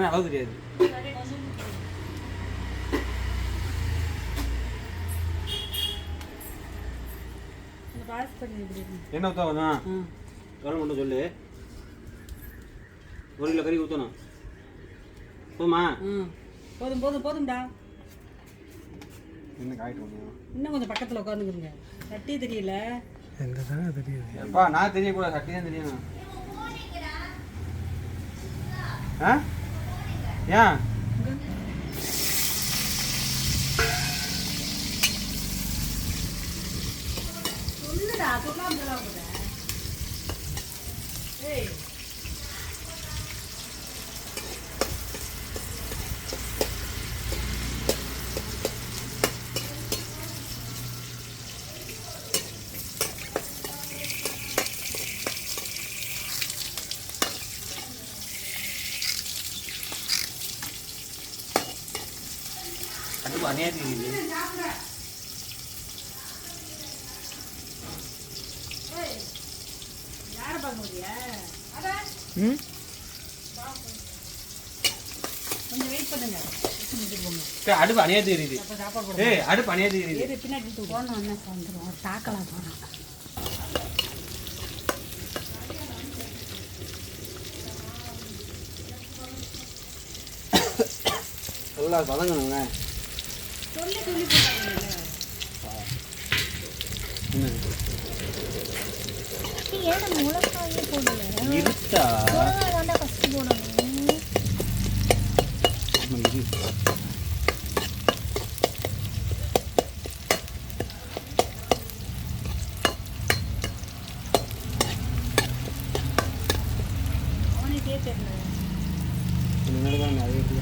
அளவு தெரியாது. என்ன ஊற்றணும்? எவ்வளோ மட்டும் சொல்லு. 1 கிலோ கறி ஊற்றணும். போதுமா? போதும் போதும் போதும்டா. என்ன காயிட்டு போகணும்? இன்னும் கொஞ்சம் பக்கத்தில் உட்காந்துக்கிறீங்க. சட்டி தெரியல. எங்கதான் தெரியுது? எப்பா நான் தெரியக்கூடாது, சட்டி தான் தெரியணும். ஆ ஏன் சொல்லுடா, சொல்லாம சொல்லாம போட. ஏய் அடுப்பு அணையா தெரியுது. யாரை பார்க்க முடியா? கொஞ்சம் வெயிட் பண்ணுங்க. அடுப்பு அணையா தெரியுது. ஏய் அடுப்பு அணையா தெரியுது. பின்னாடி போனோம். என்ன வந்துடும்? ஒரு தாக்கலாம் போனோம். எல்லாம் வதங்கணுங்க. சொல்லி சொல்லி போட்டாங்க. ஏன் நம்ம முளக்காயே போடல? இருட்டா வேண்டாம், ஃபஸ்ட்டு போடணும். அவனே கேட்கல. நிறைய இருக்கு.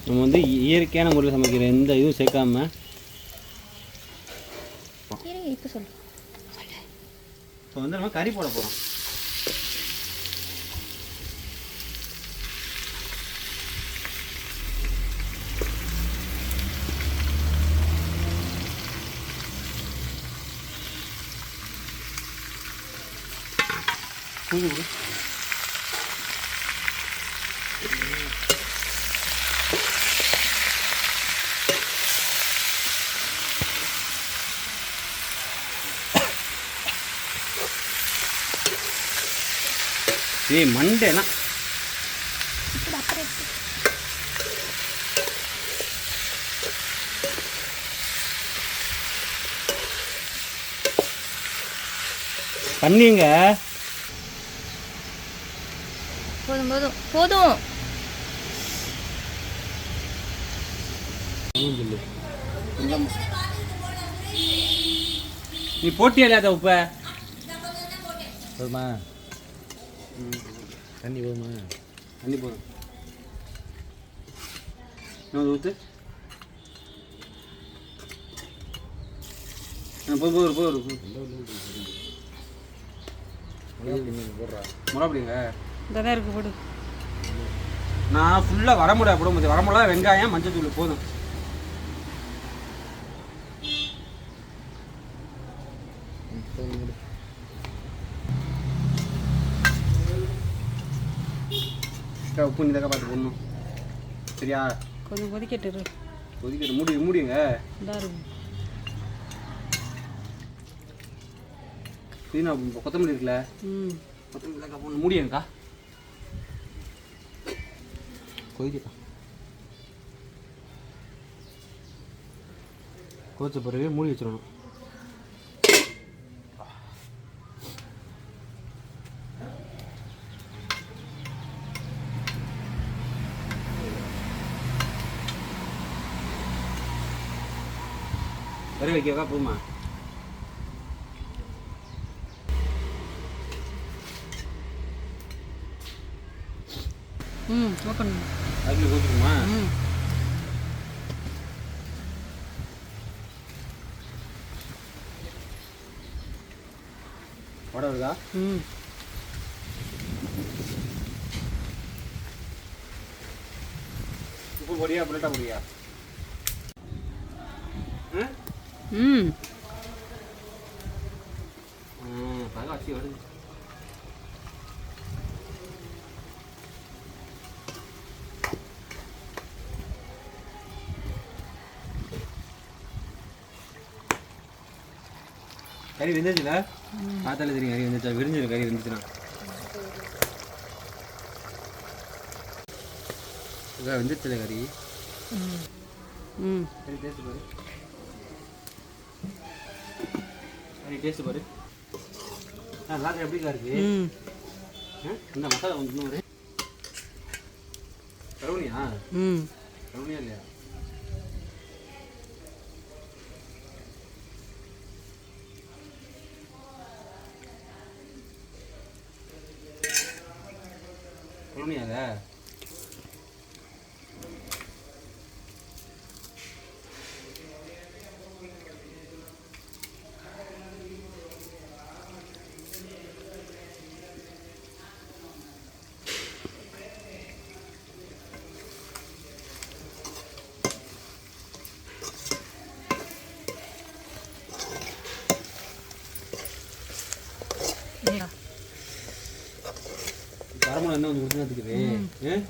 நம்ம வந்து இயற்கையான முறையில் சமைக்கிற எந்த இதுவும் சேர்க்காம இப்போ சொல்லு. இப்போ வந்து நம்ம கறி போட போகிறோம். ஏய் மண்டேனா பண்ணிங்க. போதும் போதும் போதும். நீ போட்டியா இல்லாத உப்ப போதுமா? தண்ணி போதுமா? தண்ணி போதும். இன்னும் ஊற்று. போதும் போதும் முறை அப்படிங்க இதான் இருக்கு போடு. நான் ஃபுல்லாக வரமுடியா போட முடியாது. வரமுடியா வெங்காயம் மஞ்சள் தூள் போதும். உப்பு நீ பார்த்து போடணும். சரியா? கொஞ்சம் கொதிக்கட்டு. கொதிக்கட்டு மூடிங்க. இதாக இருக்கும். புதினா கொத்தமல்லி இருக்குல்ல, கொத்தமல்லி போடணும். மூடியங்கக்கா. கொதிக்கா கொதிச்ச பிறகு மூடி வச்சிடணும். கறி வைக்கவா போதுமா? ஓப்பன் அதுக்குள்ள கொதிக்குமா? வடை இருக்கா? உப்பு பொடியா புரட்டா பொடியா? பகாச்சி வருது. கறி வெந்துச்சுல? பார்த்தாலே தெரியும் கறி வெந்துச்சா. விரிஞ்சிடும் கறி வெந்துச்சுன்னா. வெந்துச்சுல கறி. கறி டேஸ்ட் பாரு. கறி டேஸ்ட் பாரு. நல்லா எப்படிக்கா இருக்கு? இந்த மசாலா வந்து ஒரு கருவணியா? கருவணியா இல்லையா? கருவணியாத வரமுறை என்ன வந்து கொடுத்துனதுக்குது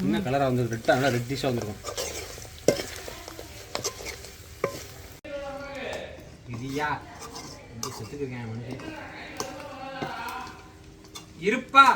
என்ன கலராக வந்து ரெட்டாக நல்லா ரெட்டிஷாக வந்துருக்கும். இதுயா இப்படி செத்துக்கிறேன் மனுஷன் இருப்பா.